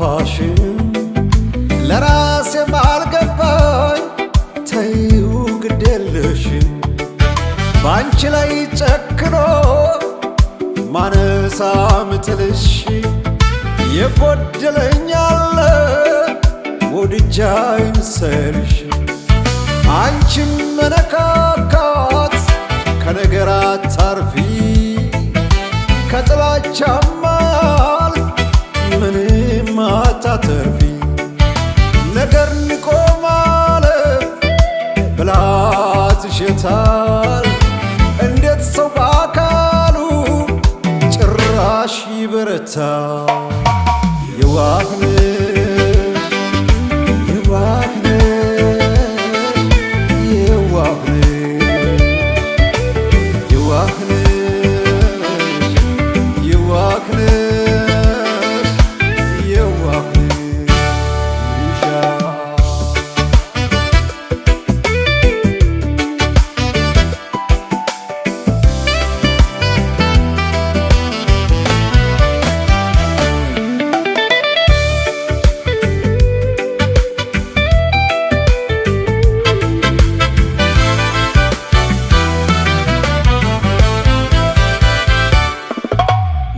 ባስከፋሽም ለራሴ ባልገባኝ ተይው ግዴለሽም ባንቺ ላይ ጨክኖ ማነሳ ምትልሽ የጎደለኛለ ወድጃ ይምሰርሽ አንቺም መነካካት ከነገር አታርፊ ከጥላቻማል ምንም አታተርፊ ነገር ንቆ ማለፍ ብላትሽታል እንዴት ሰው በአካሉ ጭራሽ ይበረታል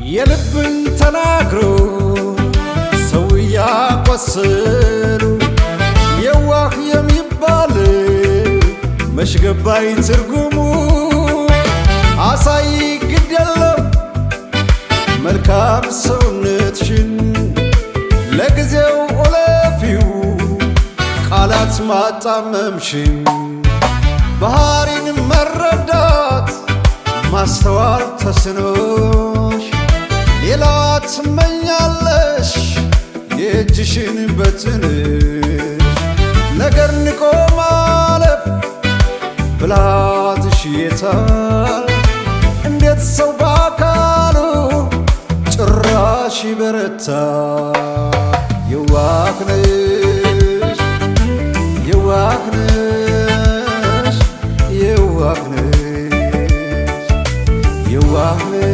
የልብን ተናግሮ ሰው ያቆስሉ የዋህ የሚባል መሽገባይ ትርጉሙ አሳይ ግድ የለም መልካም ሰውነትሽን ለጊዜው ኦለፊው ቃላት ማጣመምሽን ባህሪን መረዳት ማስተዋል ተስኖሽ ሌላ ትመኛለሽ የእጅሽን በትንሽ ነገር ንቆ ማለፍ ብላትሽ የታል እንዴት ሰው በአካሉ ጭራሽ ይበረታል የዋህ ነሽ የዋህ ነሽ የዋህ ነሽ የዋህ ነሽ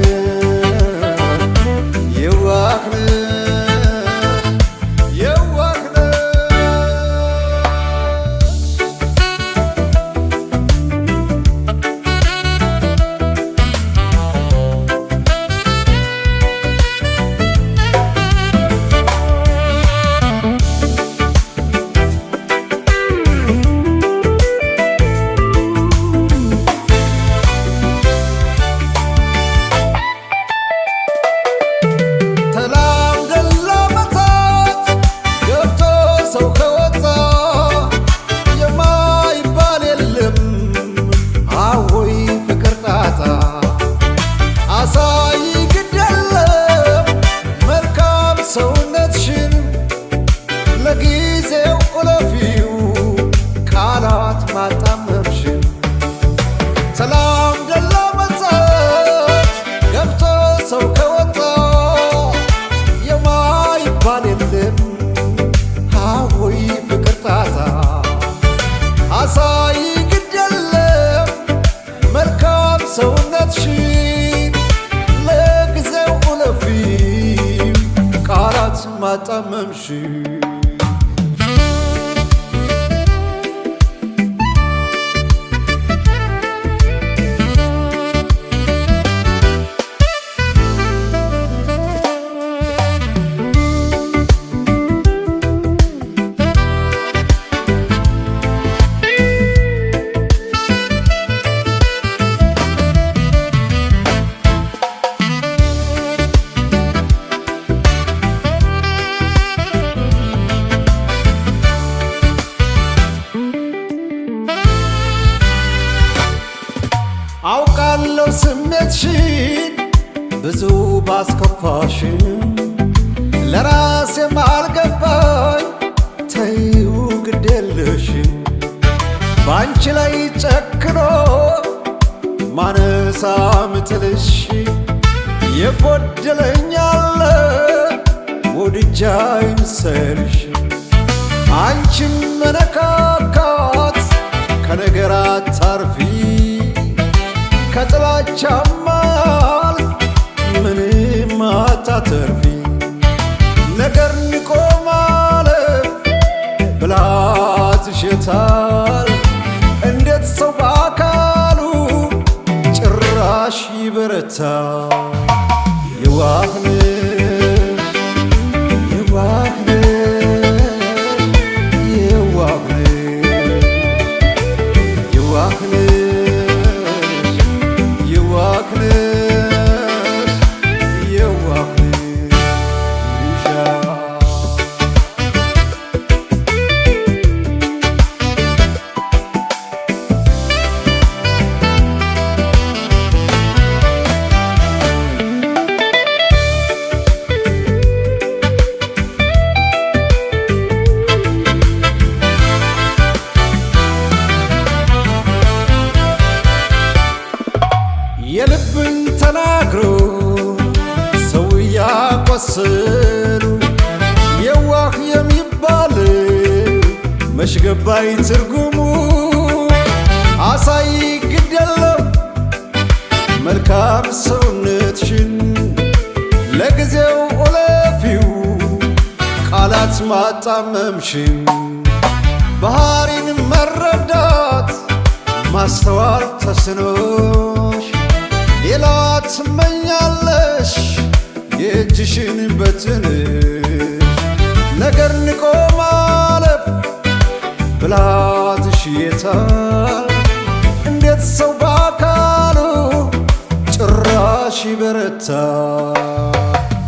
ሰውነትሽን ለጊዜው ኦለፊው ቃላት ማጣመምሽን ሰላም ደላመታት ገብቶ ሰው ከወጣ የማይባል የለም አወይ ፍቅር ጣጣ አሳይ ግድ የለም መልካም ሰውነትሽን ለጊዜው ኦለፊው ቃላት ማጣመምሽ አውቃለሁ ስሜትሽን ብዙ ባስከፋሽም ለራሴ ማልገባኝ ተይው ግዴለሽም ባንቺ ላይ ጨክኖ ማነሳ ምትልሽ የጎደለኛለ ወድጃ ይምሰርሽ አንቺም መነካካት ከነገር አታርፊ ከጥላቻማል ምንም አታተርፊ ነገር ንቆ ይበረታ የዋህነሽ የዋህነሽ የዋህነሽ የዋህነሽ የዋህነሽ የዋህነሽ ይሉሻል የልብን ተናግሮ ሰው ያቆስሉ የዋህ የሚባል መች ገባኝ ትርጉሙ አሳይ ግድ የለም መልካም ሰውነትሽን ለጊዜው ኦለፊው ቃላት ማጣመምሽን ባህሪን መረዳት ማስተዋል ተስኖሽ ሌላ ትመኛለሽ የእጅሽን በትንሽ ነገር ንቆ ማለፍ ብልሃትሽ የታል እንዴት ሰው በአካሉ ጭራሽ ይበረታ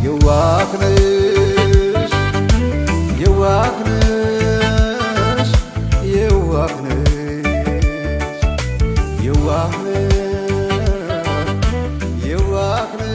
የዋህነሽ የዋህነሽ የዋህነሽ የዋህነሽ የዋህነሽ